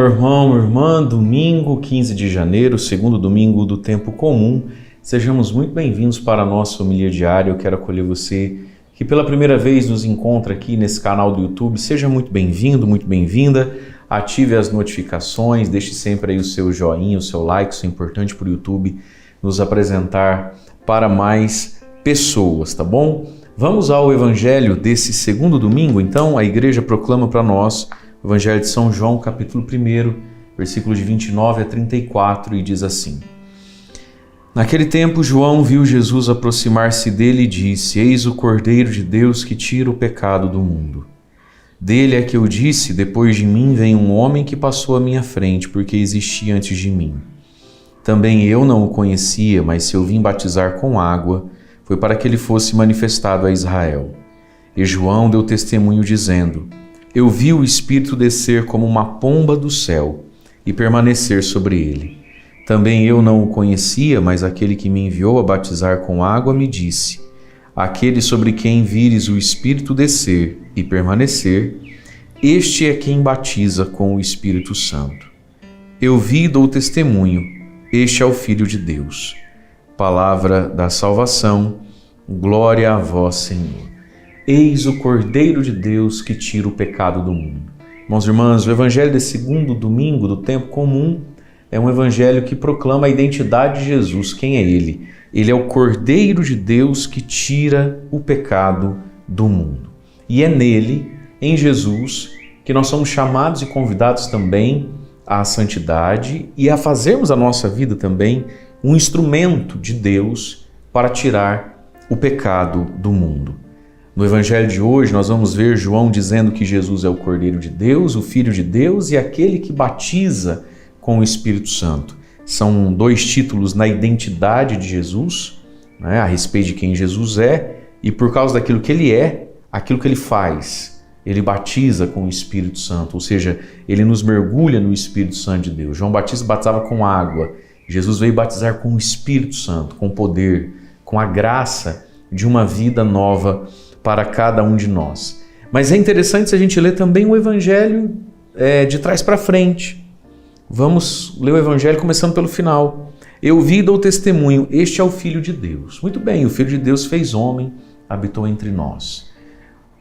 irmão, minha irmã, domingo 15 de janeiro, segundo domingo do tempo comum. Sejamos muito bem-vindos para a nossa homilia diária. Eu quero acolher você que pela primeira vez nos encontra aqui nesse canal do YouTube. Seja muito bem-vindo, muito bem-vinda. Ative as notificações, deixe sempre aí o seu joinha, o seu like, isso é importante para o YouTube nos apresentar para mais pessoas, tá bom? Vamos ao evangelho desse segundo domingo, então. A igreja proclama para nós o evangelho de São João, capítulo 1, versículos de 29 a 34, e diz assim: Naquele tempo, João viu Jesus aproximar-se dele e disse: Eis o Cordeiro de Deus que tira o pecado do mundo. Dele é que eu disse: depois de mim vem um homem que passou à minha frente, porque existia antes de mim. Também eu não o conhecia, mas se eu vim batizar com água, foi para que ele fosse manifestado a Israel. E João deu testemunho dizendo: Eu vi o Espírito descer como uma pomba do céu e permanecer sobre ele. Também eu não o conhecia, mas aquele que me enviou a batizar com água me disse: Aquele sobre quem vires o Espírito descer e permanecer, este é quem batiza com o Espírito Santo. Eu vi e dou testemunho, este é o Filho de Deus. Palavra da salvação, glória a vós, Senhor. Eis o Cordeiro de Deus que tira o pecado do mundo. Irmãos e irmãs, o evangelho desse segundo domingo do tempo comum é um evangelho que proclama a identidade de Jesus. Quem é ele? Ele é o Cordeiro de Deus que tira o pecado do mundo. E é nele, em Jesus, que nós somos chamados e convidados também à santidade e a fazermos a nossa vida também um instrumento de Deus para tirar o pecado do mundo. No evangelho de hoje nós vamos ver João dizendo que Jesus é o Cordeiro de Deus, o Filho de Deus e aquele que batiza com o Espírito Santo. São dois títulos na identidade de Jesus, né, a respeito de quem Jesus é, e por causa daquilo que ele é, aquilo que ele faz. Ele batiza com o Espírito Santo, ou seja, ele nos mergulha no Espírito Santo de Deus. João Batista batizava com água, Jesus veio batizar com o Espírito Santo, com poder, com a graça de uma vida nova para cada um de nós. Mas é interessante se a gente ler também o evangelho de trás para frente. Vamos ler o evangelho começando pelo final. Eu vi e dou testemunho, este é o Filho de Deus. Muito bem, o Filho de Deus fez homem, habitou entre nós.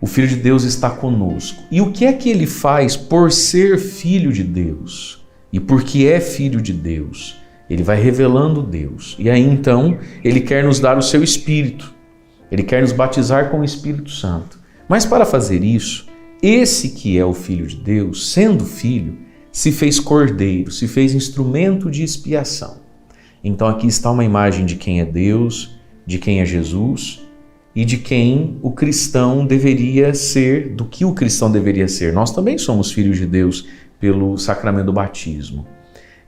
O Filho de Deus está conosco. E o que é que ele faz por ser Filho de Deus? E porque é Filho de Deus? Ele vai revelando Deus. E aí então ele quer nos dar o seu Espírito. Ele quer nos batizar com o Espírito Santo. Mas para fazer isso, esse que é o Filho de Deus, sendo Filho, se fez cordeiro, se fez instrumento de expiação. Então aqui está uma imagem de quem é Deus, de quem é Jesus e de quem o cristão deveria ser, do que o cristão deveria ser. Nós também somos filhos de Deus pelo sacramento do batismo.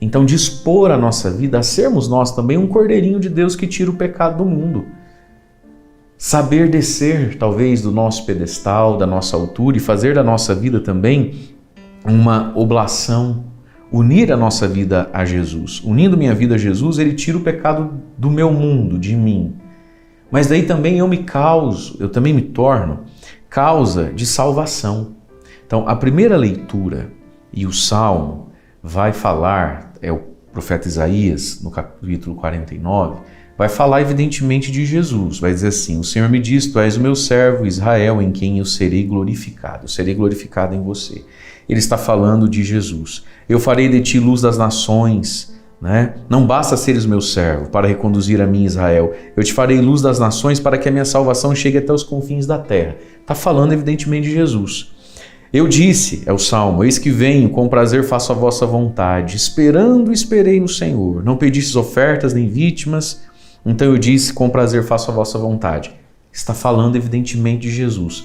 Então dispor a nossa vida a sermos nós também um cordeirinho de Deus que tira o pecado do mundo. Saber descer talvez do nosso pedestal, da nossa altura e fazer da nossa vida também uma oblação, unir a nossa vida a Jesus. Unindo minha vida a Jesus, ele tira o pecado do meu mundo, de mim. Mas daí também eu também me torno causa de salvação. Então, a primeira leitura e o Salmo vai falar, é o profeta Isaías, no capítulo 49, vai falar evidentemente de Jesus. Vai dizer assim: o Senhor me diz, tu és o meu servo Israel, em quem eu serei glorificado. Eu serei glorificado em você. Ele está falando de Jesus. Eu farei de ti luz das nações, né? Não basta seres meu servo para reconduzir a mim Israel. Eu te farei luz das nações para que a minha salvação chegue até os confins da terra. Está falando evidentemente de Jesus. Eu disse, é o Salmo, eis que venho, com prazer faço a vossa vontade. Esperando, esperei no Senhor. Não pedistes ofertas nem vítimas, então eu disse, com prazer faço a vossa vontade. Está falando evidentemente de Jesus.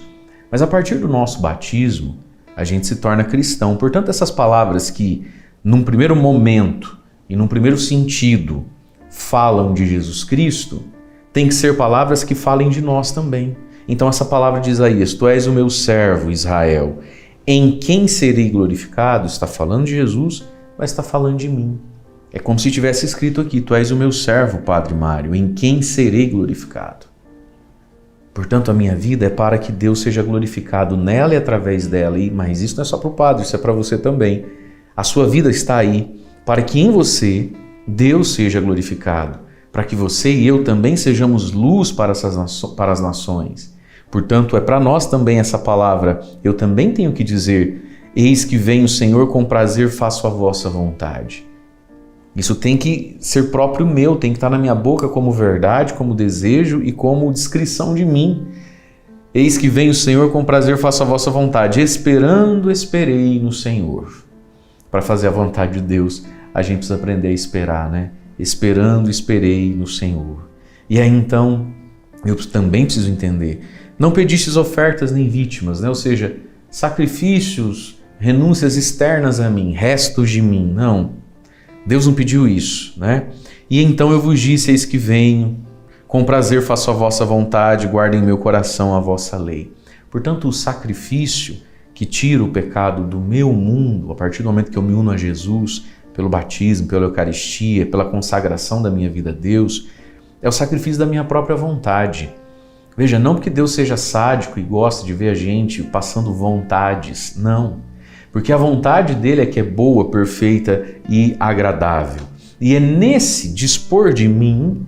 Mas a partir do nosso batismo, a gente se torna cristão. Portanto, essas palavras que, num primeiro momento e num primeiro sentido, falam de Jesus Cristo, tem que ser palavras que falem de nós também. Então, essa palavra de Isaías, tu és o meu servo, Israel, em quem serei glorificado, está falando de Jesus, mas está falando de mim. É como se tivesse escrito aqui, tu és o meu servo, Padre Mário, em quem serei glorificado. Portanto, a minha vida é para que Deus seja glorificado nela e através dela. Mas isso não é só para o padre, isso é para você também. A sua vida está aí para que em você Deus seja glorificado, para que você e eu também sejamos luz para as nações. Portanto, é para nós também essa palavra. Eu também tenho que dizer: eis que vem o Senhor, com prazer faço a vossa vontade. Isso tem que ser próprio meu, tem que estar na minha boca como verdade, como desejo e como descrição de mim. Eis que vem o Senhor, com prazer faço a vossa vontade. Esperando, esperei no Senhor. Para fazer a vontade de Deus, a gente precisa aprender a esperar, né? Esperando, esperei no Senhor. E aí então, eu também preciso entender. Não pedistes ofertas nem vítimas, né? Ou seja, sacrifícios, renúncias externas a mim, restos de mim. Não. Deus não pediu isso, né? E então eu vos disse: eis que venho, com prazer faço a vossa vontade, guarda em meu coração a vossa lei. Portanto, o sacrifício que tira o pecado do meu mundo, a partir do momento que eu me uno a Jesus, pelo batismo, pela Eucaristia, pela consagração da minha vida a Deus, é o sacrifício da minha própria vontade. Veja, não porque Deus seja sádico e gosta de ver a gente passando vontades, não. Porque a vontade dele é que é boa, perfeita e agradável. E é nesse dispor de mim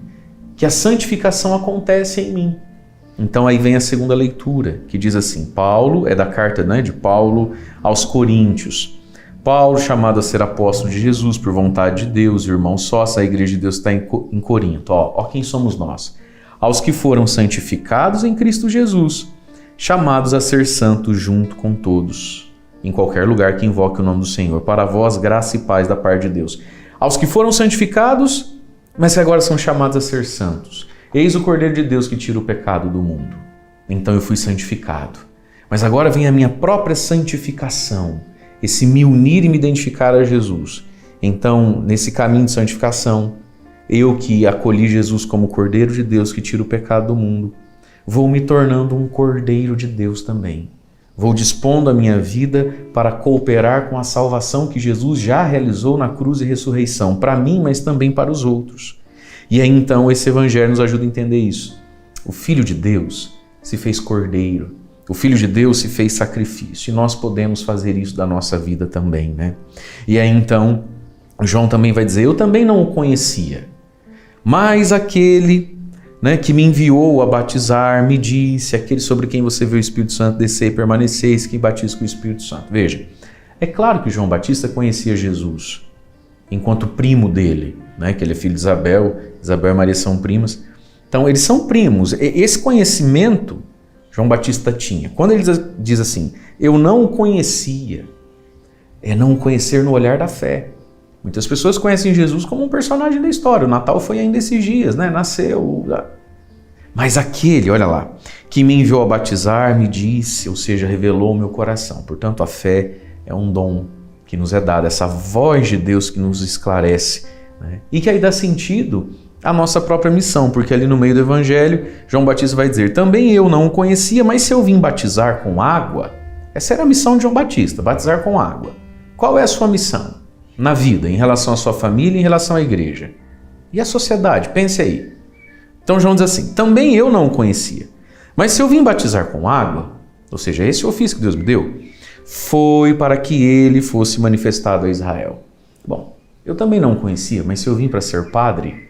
que a santificação acontece em mim. Então aí vem a segunda leitura, que diz assim, Paulo, é da carta, né, de Paulo aos Coríntios. Paulo, chamado a ser apóstolo de Jesus por vontade de Deus, irmão sócio, a igreja de Deus está em Corinto. Ó, quem somos nós? Aos que foram santificados em Cristo Jesus, chamados a ser santos junto com todos, em qualquer lugar que invoque o nome do Senhor. Para vós, graça e paz da parte de Deus. Aos que foram santificados, mas que agora são chamados a ser santos. Eis o Cordeiro de Deus que tira o pecado do mundo. Então eu fui santificado. Mas agora vem a minha própria santificação, esse me unir e me identificar a Jesus. Então, nesse caminho de santificação, eu que acolhi Jesus como Cordeiro de Deus que tira o pecado do mundo, vou me tornando um Cordeiro de Deus também. Vou dispondo a minha vida para cooperar com a salvação que Jesus já realizou na cruz e ressurreição, para mim, mas também para os outros. E aí então esse evangelho nos ajuda a entender isso. O Filho de Deus se fez Cordeiro, o Filho de Deus se fez sacrifício, e nós podemos fazer isso da nossa vida também, né? E aí então João também vai dizer, eu também não o conhecia, mas aquele que me enviou a batizar, me disse, aquele sobre quem você vê o Espírito Santo descer e permaneceis, que batiza com o Espírito Santo. Veja, é claro que João Batista conhecia Jesus, enquanto primo dele, que ele é filho de Isabel, Isabel e Maria são primas. Então, eles são primos. Esse conhecimento João Batista tinha. Quando ele diz assim, eu não o conhecia, é não o conhecer no olhar da fé. Muitas pessoas conhecem Jesus como um personagem da história. O Natal foi ainda esses dias, nasceu. Mas aquele, olha lá, que me enviou a batizar, me disse, ou seja, revelou o meu coração. Portanto, a fé é um dom que nos é dado, essa voz de Deus que nos esclarece, e que aí dá sentido à nossa própria missão, porque ali no meio do Evangelho, João Batista vai dizer, também eu não o conhecia, mas se eu vim batizar com água, essa era a missão de João Batista, batizar com água. Qual é a sua missão na vida, em relação à sua família, em relação à igreja? E a sociedade? Pense aí. Então João diz assim, também eu não o conhecia, mas se eu vim batizar com água, ou seja, esse é o ofício que Deus me deu, foi para que ele fosse manifestado a Israel. Bom, eu também não o conhecia, mas se eu vim para ser padre,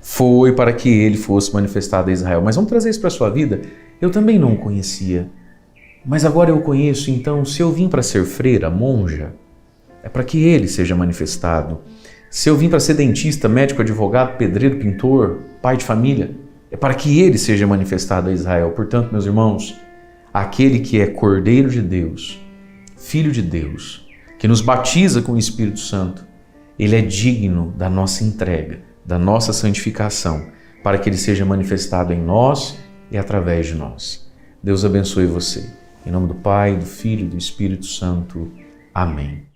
foi para que ele fosse manifestado a Israel. Mas vamos trazer isso para a sua vida, eu também não o conhecia, mas agora eu o conheço, então se eu vim para ser freira, monja, é para que ele seja manifestado. Se eu vim para ser dentista, médico, advogado, pedreiro, pintor, pai de família, é para que ele seja manifestado a Israel. Portanto, meus irmãos, aquele que é Cordeiro de Deus, Filho de Deus, que nos batiza com o Espírito Santo, ele é digno da nossa entrega, da nossa santificação, para que ele seja manifestado em nós e através de nós. Deus abençoe você. Em nome do Pai, do Filho e do Espírito Santo. Amém.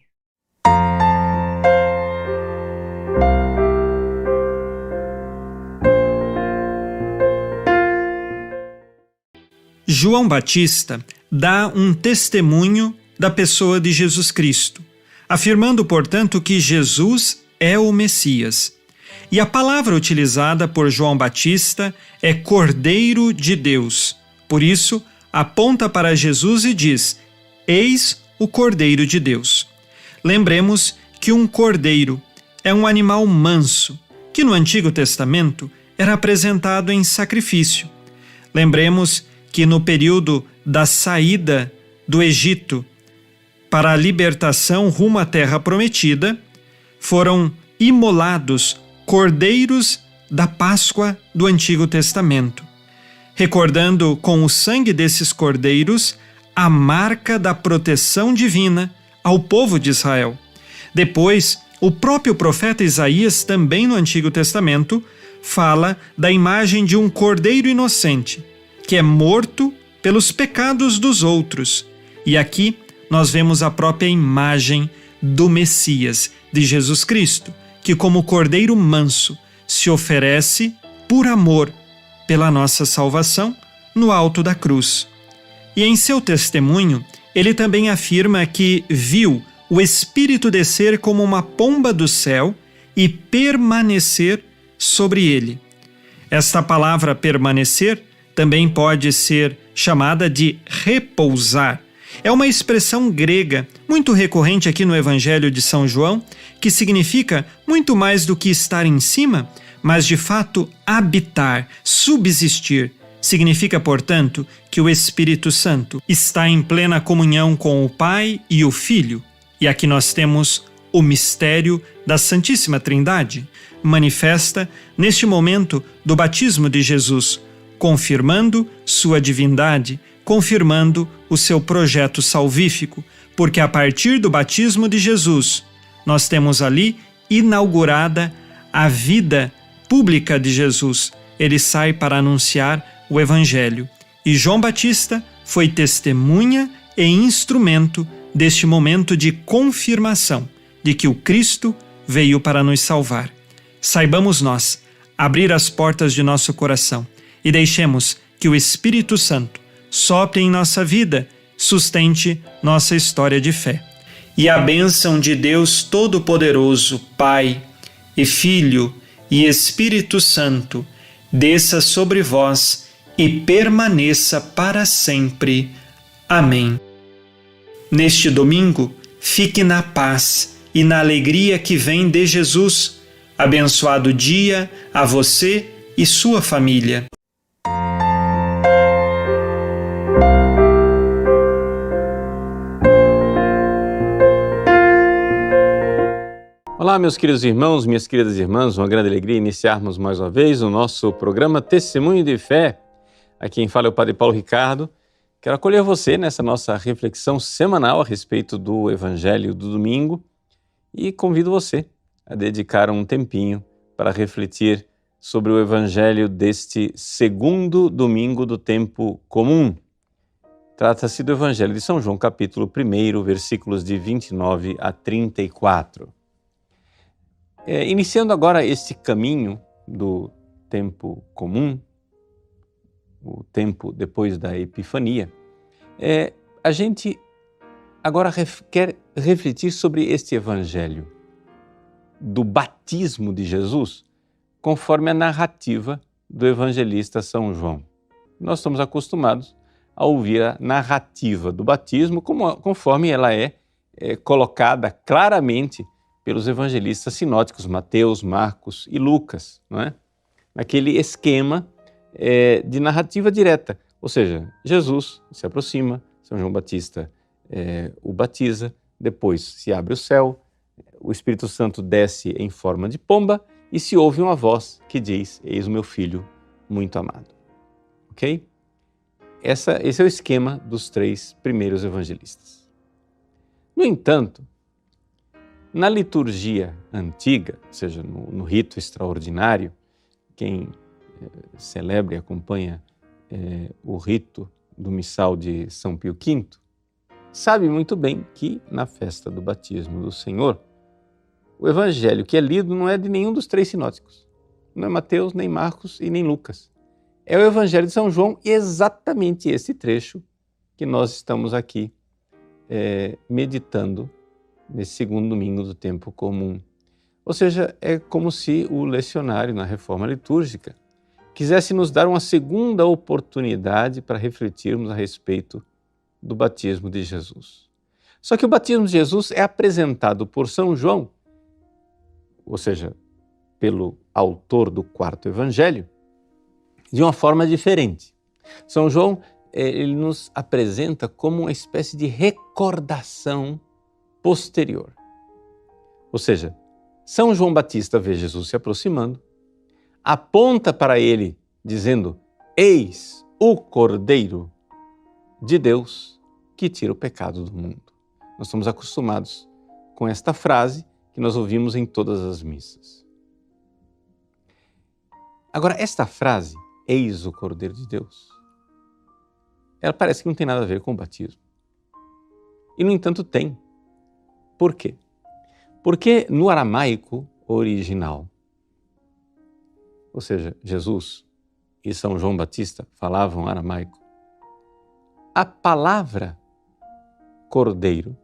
João Batista dá um testemunho da pessoa de Jesus Cristo, afirmando, portanto, que Jesus é o Messias. E a palavra utilizada por João Batista é Cordeiro de Deus. Por isso, aponta para Jesus e diz, eis o Cordeiro de Deus. lembremos que um cordeiro é um animal manso, que no Antigo Testamento era apresentado em sacrifício. Lembremos que no período da saída do Egito para a libertação rumo à Terra Prometida, foram imolados cordeiros da Páscoa do Antigo Testamento, recordando com o sangue desses cordeiros a marca da proteção divina ao povo de Israel. Depois, o próprio profeta Isaías, também no Antigo Testamento, fala da imagem de um cordeiro inocente, que é morto pelos pecados dos outros. E aqui nós vemos a própria imagem do Messias, de Jesus Cristo, que como cordeiro manso se oferece por amor pela nossa salvação no alto da cruz. E em seu testemunho, ele também afirma que viu o Espírito descer como uma pomba do céu e permanecer sobre ele. Esta palavra permanecer também pode ser chamada de repousar. É uma expressão grega muito recorrente aqui no Evangelho de São João, que significa muito mais do que estar em cima, mas de fato habitar, subsistir. Significa, portanto, que o Espírito Santo está em plena comunhão com o Pai e o Filho. E aqui nós temos o mistério da Santíssima Trindade, manifesta neste momento do batismo de Jesus, confirmando sua divindade, confirmando o seu projeto salvífico, porque a partir do batismo de Jesus, nós temos ali inaugurada a vida pública de Jesus. Ele sai para anunciar o Evangelho. E João Batista foi testemunha e instrumento deste momento de confirmação de que o Cristo veio para nos salvar. Saibamos nós abrir as portas de nosso coração e deixemos que o Espírito Santo sopre em nossa vida, sustente nossa história de fé. E a bênção de Deus Todo-Poderoso, Pai e Filho e Espírito Santo, desça sobre vós e permaneça para sempre. Amém. Neste domingo, fique na paz e na alegria que vem de Jesus. Abençoado dia a você e sua família. Olá, meus queridos irmãos, minhas queridas irmãs, uma grande alegria iniciarmos mais uma vez o nosso programa Testemunho de Fé. Aqui quem fala é o Padre Paulo Ricardo. Quero acolher você nessa nossa reflexão semanal a respeito do Evangelho do domingo e convido você a dedicar um tempinho para refletir sobre o Evangelho deste segundo domingo do tempo comum. Trata-se do Evangelho de São João, capítulo 1, versículos de 29 a 34. Iniciando agora este caminho do tempo comum, o tempo depois da Epifania, a gente agora quer refletir sobre este Evangelho do batismo de Jesus, conforme a narrativa do evangelista São João. Nós estamos acostumados a ouvir a narrativa do batismo conforme ela é colocada claramente pelos evangelistas sinóticos Mateus, Marcos e Lucas, não é? Naquele esquema de narrativa direta, ou seja, Jesus se aproxima, São João Batista o batiza, depois se abre o céu, o Espírito Santo desce em forma de pomba e se ouve uma voz que diz: eis o meu filho muito amado. Ok? Esse é o esquema dos 3 primeiros evangelistas. No entanto, na liturgia antiga, ou seja, no rito extraordinário, quem celebra e acompanha o rito do missal de São Pio V, sabe muito bem que na festa do batismo do Senhor, o evangelho que é lido não é de nenhum dos 3 sinóticos. Não é Mateus, nem Marcos e nem Lucas. É o evangelho de São João e exatamente esse trecho que nós estamos aqui meditando nesse segundo domingo do tempo comum. Ou seja, é como se o lecionário na reforma litúrgica quisesse nos dar uma segunda oportunidade para refletirmos a respeito do batismo de Jesus. Só que o batismo de Jesus é apresentado por São João, ou seja, pelo autor do quarto evangelho, de uma forma diferente. São João, ele nos apresenta como uma espécie de recordação posterior. Ou seja, São João Batista vê Jesus se aproximando, aponta para ele dizendo: eis o Cordeiro de Deus que tira o pecado do mundo. Nós estamos acostumados com esta frase que nós ouvimos em todas as missas. Agora, esta frase, eis o Cordeiro de Deus, ela parece que não tem nada a ver com o batismo. E, no entanto, tem. Por quê? Porque no aramaico original, ou seja, Jesus e São João Batista falavam aramaico, a palavra cordeiro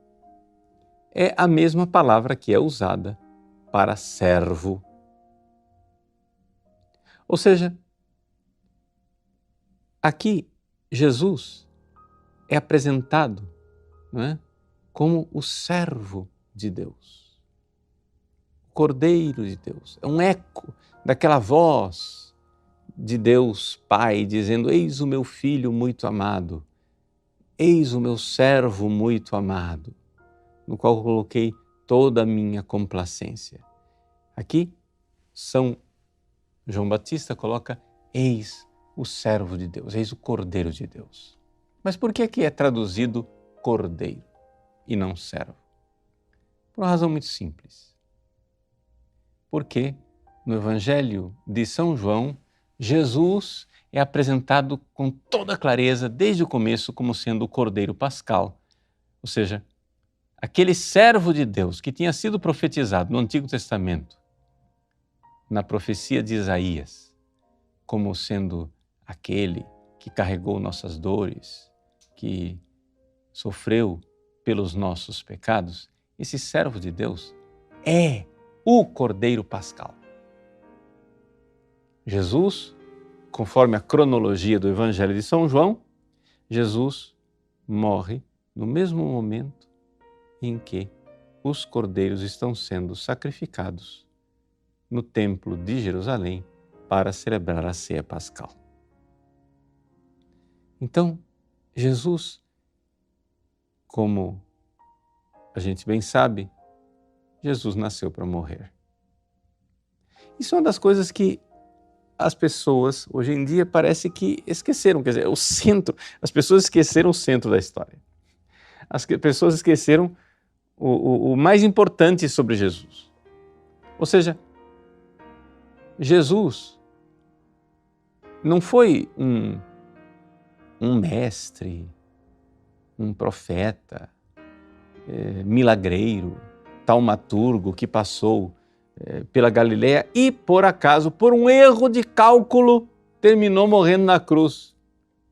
é a mesma palavra que é usada para servo. Ou seja, aqui Jesus é apresentado, não é, como o servo de Deus, o Cordeiro de Deus. É um eco daquela voz de Deus Pai dizendo: eis o meu filho muito amado, eis o meu servo muito amado, no qual coloquei toda a minha complacência. Aqui, São João Batista coloca: eis o servo de Deus, eis o Cordeiro de Deus. Mas por que aqui é traduzido Cordeiro e não servo? Por uma razão muito simples. Porque no Evangelho de São João, Jesus é apresentado com toda clareza, desde o começo, como sendo o Cordeiro Pascal, ou seja, aquele servo de Deus que tinha sido profetizado no Antigo Testamento, na profecia de Isaías, como sendo aquele que carregou nossas dores, que sofreu pelos nossos pecados. Esse servo de Deus é o Cordeiro Pascal. Jesus, conforme a cronologia do Evangelho de São João, Jesus morre no mesmo momento em que os cordeiros estão sendo sacrificados no Templo de Jerusalém para celebrar a ceia pascal. Então, Jesus, como a gente bem sabe, Jesus nasceu para morrer. Isso é uma das coisas que as pessoas, hoje em dia, parece que esqueceram, quer dizer, o centro, as pessoas esqueceram o centro da história. As pessoas esqueceram o mais importante sobre Jesus. Ou seja, Jesus não foi um mestre, um profeta, milagreiro, taumaturgo que passou pela Galileia e, por acaso, por um erro de cálculo, terminou morrendo na cruz.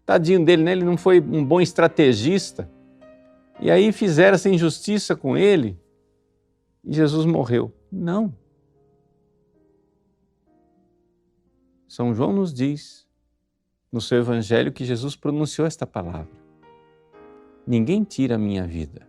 Tadinho dele, né? Ele não foi um bom estrategista. E aí fizeram essa injustiça com ele e Jesus morreu. Não. São João nos diz, no seu Evangelho, que Jesus pronunciou esta palavra: ninguém tira a minha vida.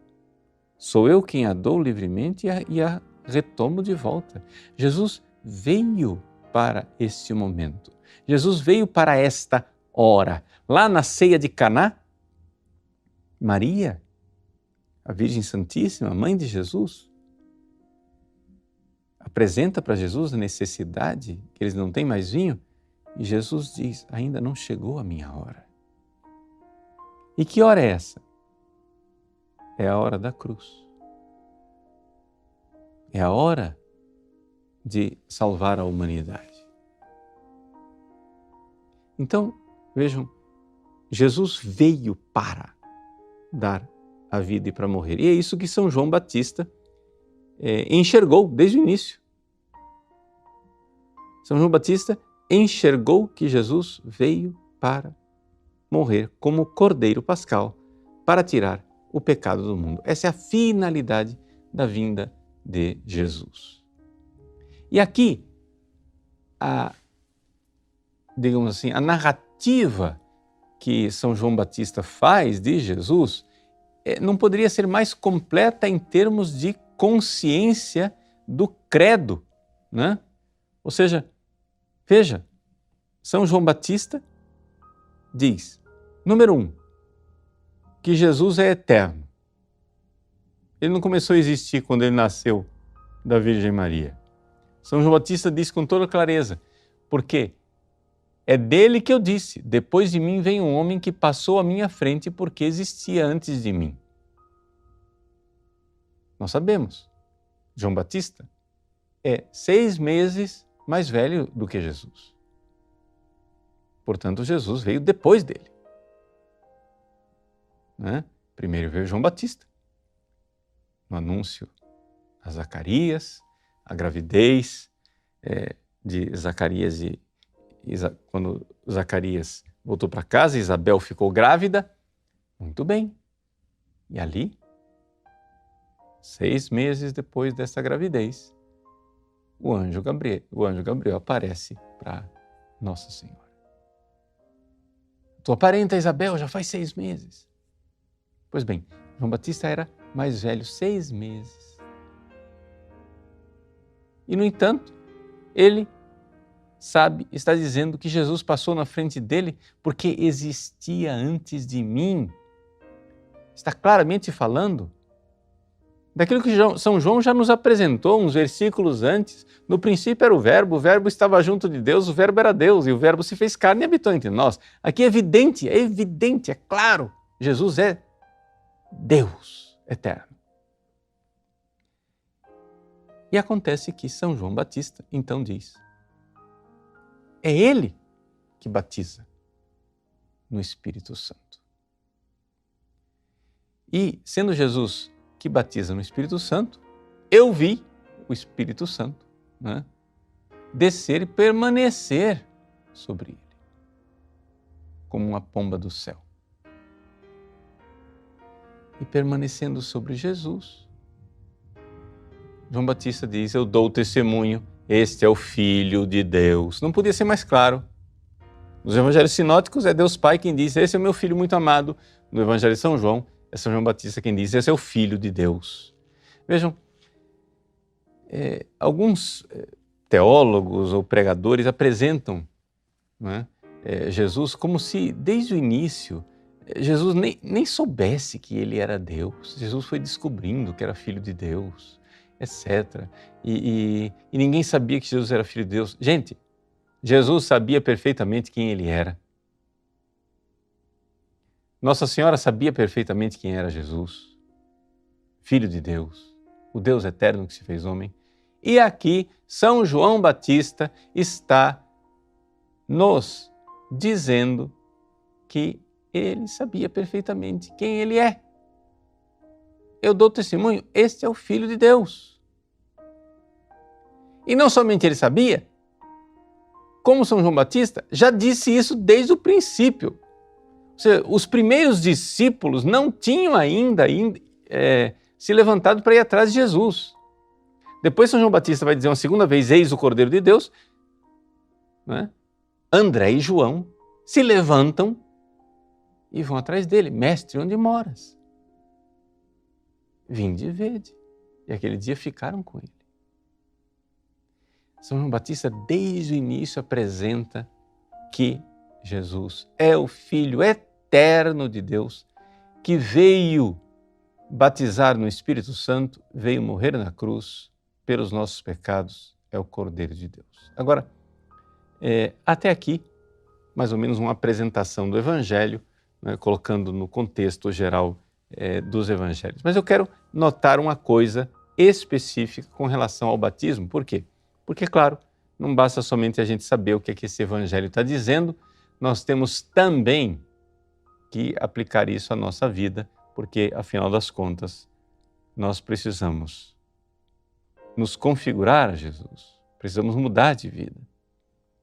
Sou eu quem a dou livremente e a retomo de volta. Jesus veio para este momento. Jesus veio para esta hora. Lá na ceia de Caná, Maria, a Virgem Santíssima, mãe de Jesus, apresenta para Jesus a necessidade, que eles não têm mais vinho, e Jesus diz: ainda não chegou a minha hora. E que hora é essa? É a hora da cruz. É a hora de salvar a humanidade. Então, vejam, Jesus veio para dar a vida e para morrer. E é isso que São João Batista enxergou desde o início. São João Batista enxergou que Jesus veio para morrer como Cordeiro Pascal, para tirar o pecado do mundo. Essa é a finalidade da vinda de Jesus. E aqui, digamos assim, a narrativa que São João Batista faz de Jesus não poderia ser mais completa em termos de consciência do credo, né? Ou seja, veja, São João Batista diz, número 1, que Jesus é eterno. Ele não começou a existir quando ele nasceu da Virgem Maria. São João Batista diz com toda clareza, porque é dele que eu disse, depois de mim vem um homem que passou à minha frente porque existia antes de mim. Nós sabemos, João Batista é 6 meses mais velho do que Jesus. Portanto, Jesus veio depois dele. Né? Primeiro veio João Batista, no anúncio a Zacarias, a gravidez de Zacarias quando Zacarias voltou para casa, Isabel ficou grávida. Muito bem. E ali, 6 meses depois dessa gravidez, o anjo Gabriel aparece para Nossa Senhora. Tua parenta Isabel já faz 6 meses. Pois bem, João Batista era mais velho 6 meses. E, no entanto, ele está dizendo que Jesus passou na frente dele porque existia antes de mim. Está claramente falando daquilo que São João já nos apresentou uns versículos antes. No princípio era o Verbo estava junto de Deus, o Verbo era Deus, e o Verbo se fez carne e habitou entre nós. Aqui é evidente, é claro, Jesus é Deus eterno. E acontece que São João Batista então diz, é ele que batiza no Espírito Santo. E, sendo Jesus que batiza no Espírito Santo, eu vi o Espírito Santo, né, descer e permanecer sobre ele, como uma pomba do céu. E permanecendo sobre Jesus, João Batista diz, eu dou testemunho, este é o Filho de Deus. Não podia ser mais claro. Nos evangelhos sinóticos é Deus Pai quem diz, esse é o meu Filho muito amado. No evangelho de São João, é São João Batista quem diz, esse é o Filho de Deus. Vejam, alguns teólogos ou pregadores apresentam, né, Jesus como se, desde o início, Jesus nem soubesse que ele era Deus. Jesus foi descobrindo que era Filho de Deus, etc. E ninguém sabia que Jesus era Filho de Deus. Gente, Jesus sabia perfeitamente quem ele era. Nossa Senhora sabia perfeitamente quem era Jesus, Filho de Deus, o Deus eterno que se fez homem. E aqui, São João Batista está nos dizendo que ele sabia perfeitamente quem ele é. Eu dou testemunho, este é o Filho de Deus. E não somente ele sabia, como São João Batista já disse isso desde o princípio. Ou seja, os primeiros discípulos não tinham ainda se levantado para ir atrás de Jesus. Depois São João Batista vai dizer uma segunda vez, eis o Cordeiro de Deus. Né? André e João se levantam e vão atrás dele. Mestre, onde moras? Vinde e vede. E aquele dia ficaram com ele. São João Batista, desde o início, apresenta que Jesus é o Filho eterno de Deus, que veio batizar no Espírito Santo, veio morrer na cruz pelos nossos pecados, é o Cordeiro de Deus. Agora, até aqui, mais ou menos uma apresentação do Evangelho, né, colocando no contexto geral dos Evangelhos. Mas eu quero notar uma coisa específica com relação ao batismo. Por quê? Porque, claro, não basta somente a gente saber o que é que esse Evangelho está dizendo, nós temos também que aplicar isso à nossa vida, porque, afinal das contas, nós precisamos nos configurar a Jesus, precisamos mudar de vida.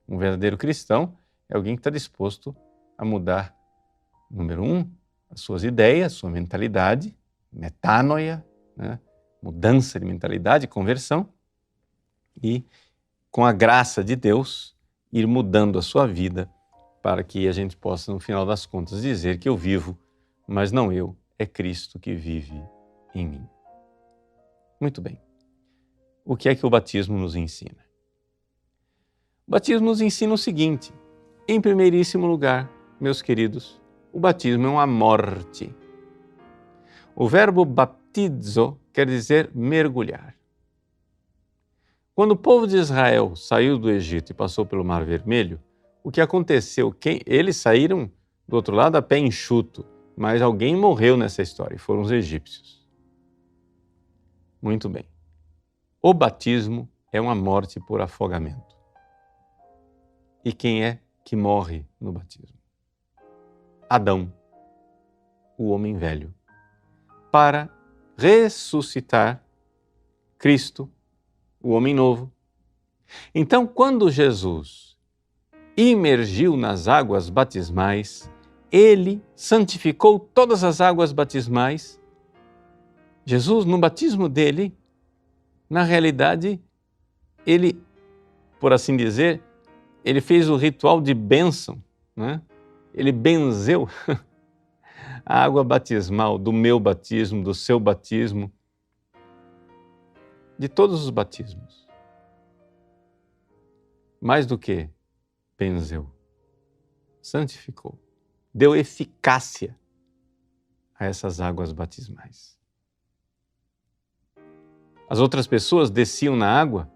Um verdadeiro cristão é alguém que está disposto a mudar, número 1, as suas ideias, sua mentalidade, metanoia, né? Mudança de mentalidade, conversão, e, com a graça de Deus, ir mudando a sua vida para que a gente possa, no final das contas, dizer que eu vivo, mas não eu, é Cristo que vive em mim. Muito bem. O que é que o batismo nos ensina? O batismo nos ensina o seguinte: em primeiríssimo lugar, meus queridos, o batismo é uma morte. O verbo baptizo quer dizer mergulhar. Quando o povo de Israel saiu do Egito e passou pelo Mar Vermelho, o que aconteceu? Eles saíram do outro lado a pé enxuto, mas alguém morreu nessa história, e foram os egípcios. Muito bem. O batismo é uma morte por afogamento. E quem é que morre no batismo? Adão, o homem velho, para ressuscitar Cristo, o homem novo. Então, quando Jesus imergiu nas águas batismais, ele santificou todas as águas batismais. Jesus, no batismo dele, na realidade, ele, por assim dizer, ele fez o ritual de bênção, né? Ele benzeu a água batismal do meu batismo, do seu batismo, de todos os batismos. Mais do que benzeu, santificou, deu eficácia a essas águas batismais. As outras pessoas desciam na água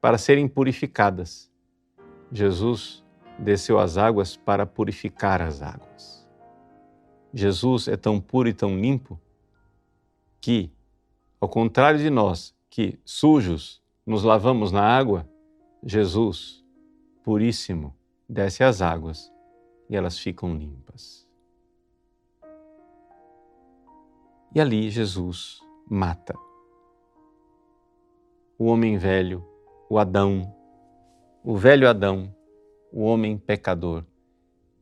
para serem purificadas. Jesus desceu às águas para purificar as águas. Jesus é tão puro e tão limpo que, ao contrário de nós, que sujos nos lavamos na água, Jesus, puríssimo, desce às águas e elas ficam limpas. E ali Jesus mata o homem velho, o Adão, o velho Adão, o homem pecador.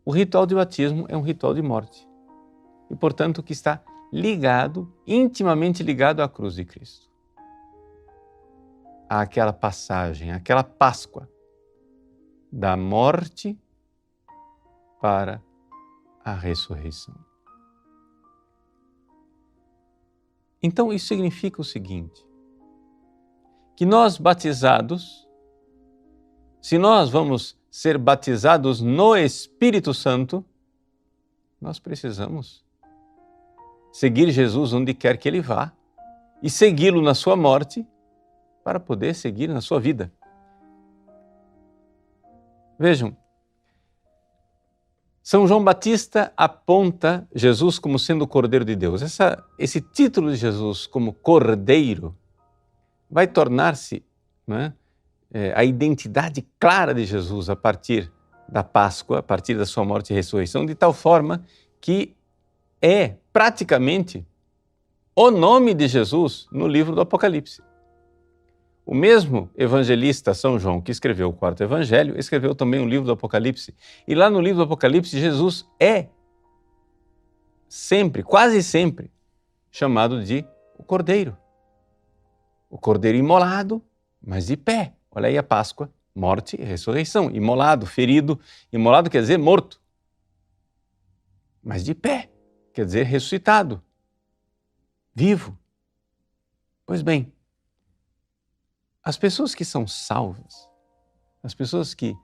O ritual de batismo é um ritual de morte e, portanto, que está ligado, intimamente ligado à cruz de Cristo. Àquela passagem, àquela Páscoa da morte para a ressurreição. Então, isso significa o seguinte: que nós batizados, se nós vamos ser batizados no Espírito Santo, nós precisamos seguir Jesus onde quer que Ele vá e segui-lo na sua morte para poder seguir na sua vida. Vejam, São João Batista aponta Jesus como sendo o Cordeiro de Deus. Esse título de Jesus como Cordeiro vai tornar-se, né, a identidade clara de Jesus a partir da Páscoa, a partir da sua morte e ressurreição, de tal forma que é praticamente o nome de Jesus no livro do Apocalipse. O mesmo evangelista São João, que escreveu o quarto evangelho, escreveu também o livro do Apocalipse. E lá no livro do Apocalipse, Jesus é sempre, quase sempre, chamado de o Cordeiro. O Cordeiro imolado, mas de pé. Olha aí a Páscoa, morte e ressurreição. Imolado, ferido. Imolado quer dizer morto. Mas de pé, quer dizer ressuscitado. Vivo. Pois bem, as pessoas que são salvas, as pessoas que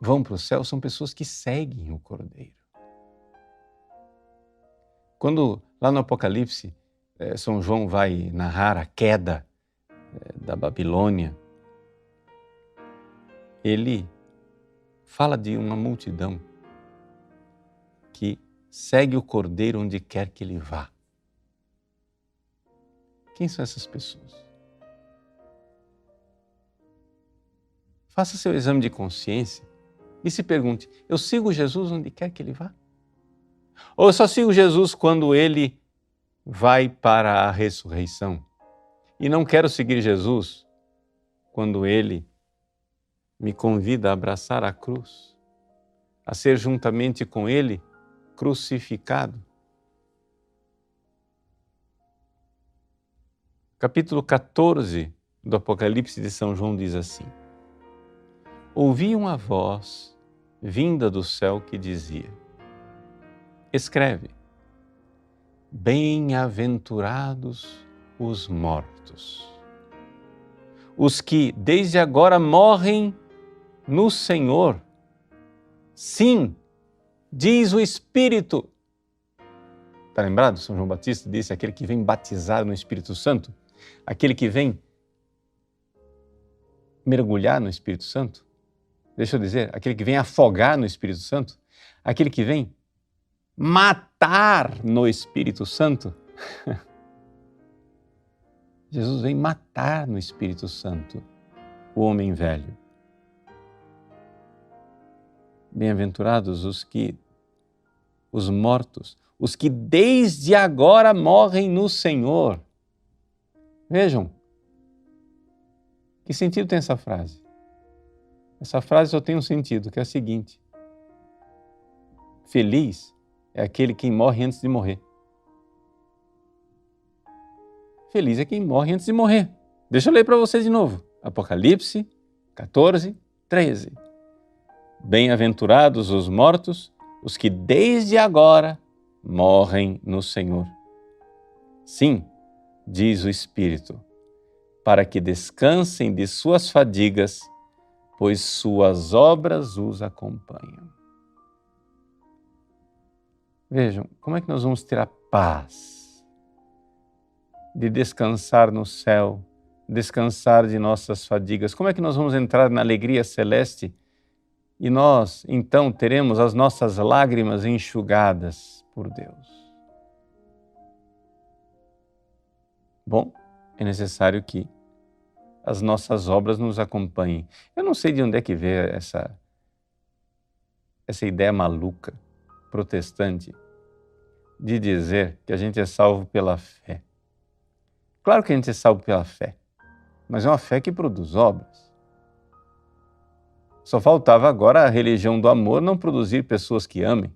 vão para o céu, são pessoas que seguem o Cordeiro. Quando lá no Apocalipse, São João vai narrar a queda da Babilônia, ele fala de uma multidão que segue o Cordeiro onde quer que ele vá. Quem são essas pessoas? Faça seu exame de consciência e se pergunte: eu sigo Jesus onde quer que ele vá? Ou eu só sigo Jesus quando ele vai para a ressurreição? E não quero seguir Jesus quando ele me convida a abraçar a cruz, a ser juntamente com ele crucificado. Capítulo 14 do Apocalipse de São João diz assim: ouvi uma voz vinda do céu que dizia: escreve, Bem-aventurados os mortos, os que desde agora morrem no Senhor. Sim, diz o Espírito. Está lembrado? São João Batista disse: aquele que vem batizado no Espírito Santo, aquele que vem mergulhar no Espírito Santo, deixa eu dizer, aquele que vem afogar no Espírito Santo, aquele que vem matar no Espírito Santo. Jesus vem matar no Espírito Santo o homem velho. Bem-aventurados os mortos, os que desde agora morrem no Senhor. Vejam, que sentido tem essa frase? Essa frase só tem um sentido, que é o seguinte: feliz é aquele que morre antes de morrer. Feliz é quem morre antes de morrer. Deixa eu ler para vocês de novo. Apocalipse 14, 13. Bem-aventurados os mortos, os que desde agora morrem no Senhor. Sim, diz o Espírito, para que descansem de suas fadigas, pois suas obras os acompanham. Vejam, como é que nós vamos ter a paz de descansar no céu, descansar de nossas fadigas? Como é que nós vamos entrar na alegria celeste e nós, então, teremos as nossas lágrimas enxugadas por Deus? Bom, é necessário que as nossas obras nos acompanhem. Eu não sei de onde é que veio essa ideia maluca, protestante, de dizer que a gente é salvo pela fé. Claro que a gente é salvo pela fé, mas é uma fé que produz obras. Só faltava agora a religião do amor não produzir pessoas que amem.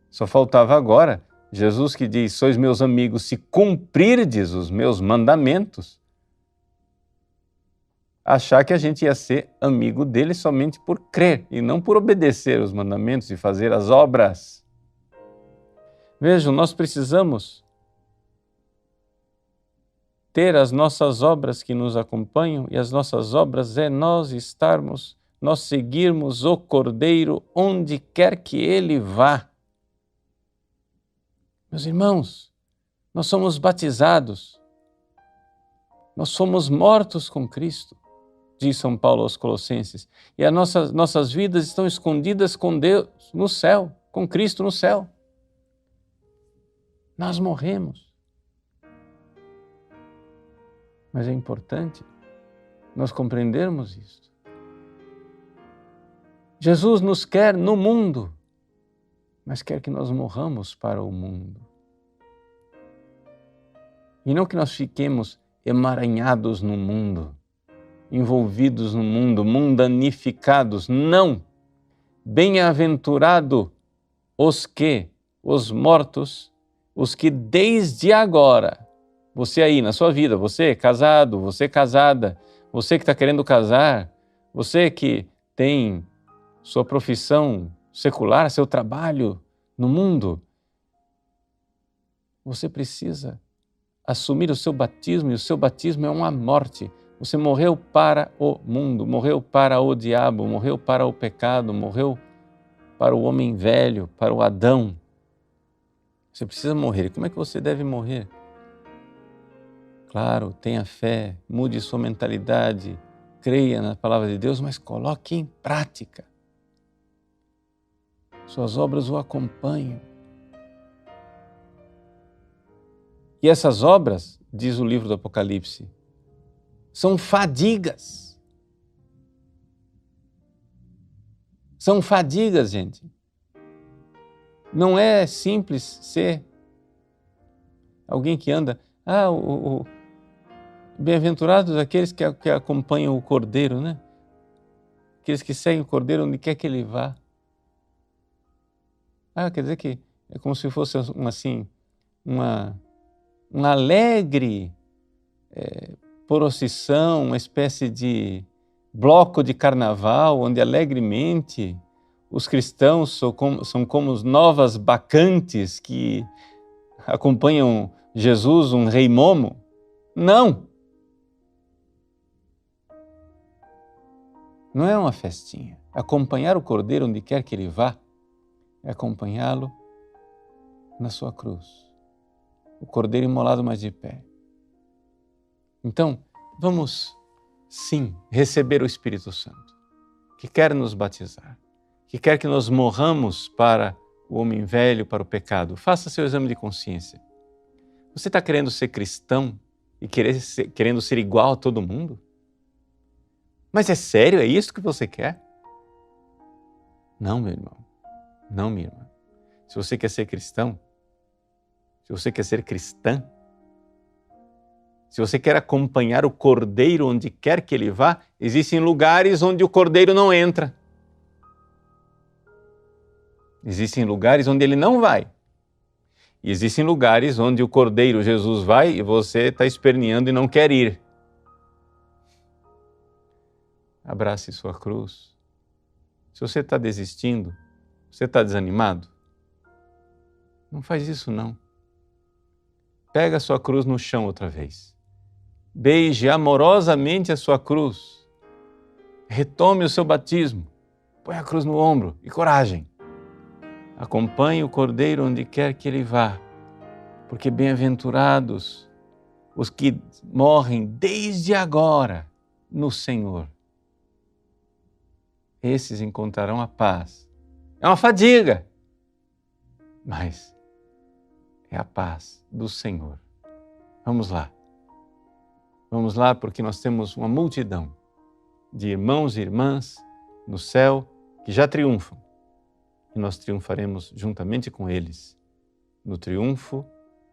Só faltava agora Jesus que diz: sois meus amigos se cumprirdes os meus mandamentos, achar que a gente ia ser amigo dele somente por crer e não por obedecer os mandamentos e fazer as obras. Vejam, nós precisamos ter as nossas obras que nos acompanham, e as nossas obras é nós seguirmos o Cordeiro onde quer que ele vá. Meus irmãos, nós somos batizados, nós somos mortos com Cristo, diz São Paulo aos Colossenses, e as nossas vidas estão escondidas com Deus no céu, com Cristo no céu. Nós morremos. Mas é importante nós compreendermos isso. Jesus nos quer no mundo, mas quer que nós morramos para o mundo. E não que nós fiquemos emaranhados no mundo, envolvidos no mundo, mundanificados. Não! Bem-aventurado os mortos, os que desde agora, você aí na sua vida, você casado, você casada, você que está querendo casar, você que tem sua profissão secular, seu trabalho no mundo, você precisa assumir o seu batismo, e o seu batismo é uma morte. Você morreu para o mundo, morreu para o diabo, morreu para o pecado, morreu para o homem velho, para o Adão. Você precisa morrer. E como é que você deve morrer? Claro, tenha fé, mude sua mentalidade, creia na palavra de Deus, mas coloque em prática. Suas obras o acompanham. E essas obras, diz o livro do Apocalipse, são fadigas. São fadigas, gente. Não é simples ser alguém que anda... Bem-aventurados aqueles que acompanham o Cordeiro, né? Aqueles que seguem o Cordeiro onde quer que ele vá. Quer dizer que é como se fosse uma alegre procissão, uma espécie de bloco de carnaval, onde alegremente os cristãos são como novas bacantes que acompanham Jesus, um rei momo. Não! Não é uma festinha. Acompanhar o Cordeiro onde quer que ele vá é acompanhá-lo na sua cruz. O Cordeiro imolado, mas de pé. Então, vamos sim receber o Espírito Santo, que quer nos batizar, que quer que nós morramos para o homem velho, para o pecado. Faça seu exame de consciência. Você está querendo ser cristão e querendo ser igual a todo mundo? Mas é sério? É isso que você quer? Não, meu irmão. Não, minha irmã. Se você quer ser cristão, se você quer ser cristã, se você quer acompanhar o Cordeiro onde quer que ele vá, existem lugares onde o Cordeiro não entra. Existem lugares onde ele não vai. E existem lugares onde o Cordeiro Jesus vai e você está esperneando e não quer ir. Abrace sua cruz. Se você está desistindo, você está desanimado, não faz isso não. Pega a sua cruz no chão outra vez. Beije amorosamente a sua cruz. Retome o seu batismo. Põe a cruz no ombro e coragem. Acompanhe o Cordeiro onde quer que ele vá, porque bem-aventurados os que morrem desde agora no Senhor. Esses encontrarão a paz. É uma fadiga, mas é a paz do Senhor. Vamos lá. Vamos lá, porque nós temos uma multidão de irmãos e irmãs no céu que já triunfam. E nós triunfaremos juntamente com eles no triunfo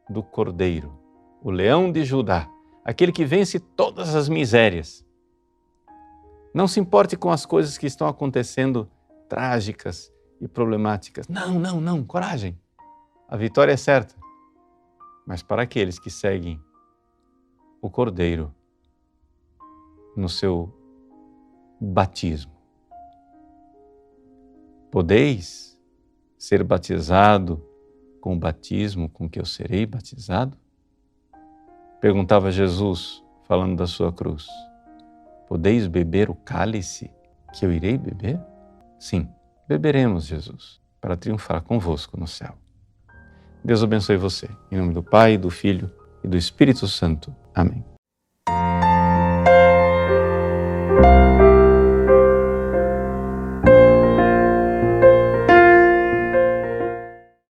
do Cordeiro, o leão de Judá, aquele que vence todas as misérias. Não se importe com as coisas que estão acontecendo trágicas e problemáticas. Não, coragem. A vitória é certa. Mas para aqueles que seguem o Cordeiro no seu batismo. Podeis ser batizado com o batismo com que eu serei batizado? Perguntava Jesus, falando da sua cruz. Podeis beber o cálice que eu irei beber? Sim, beberemos, Jesus, para triunfar convosco no céu. Deus abençoe você. Em nome do Pai, do Filho e do Espírito Santo. Amém.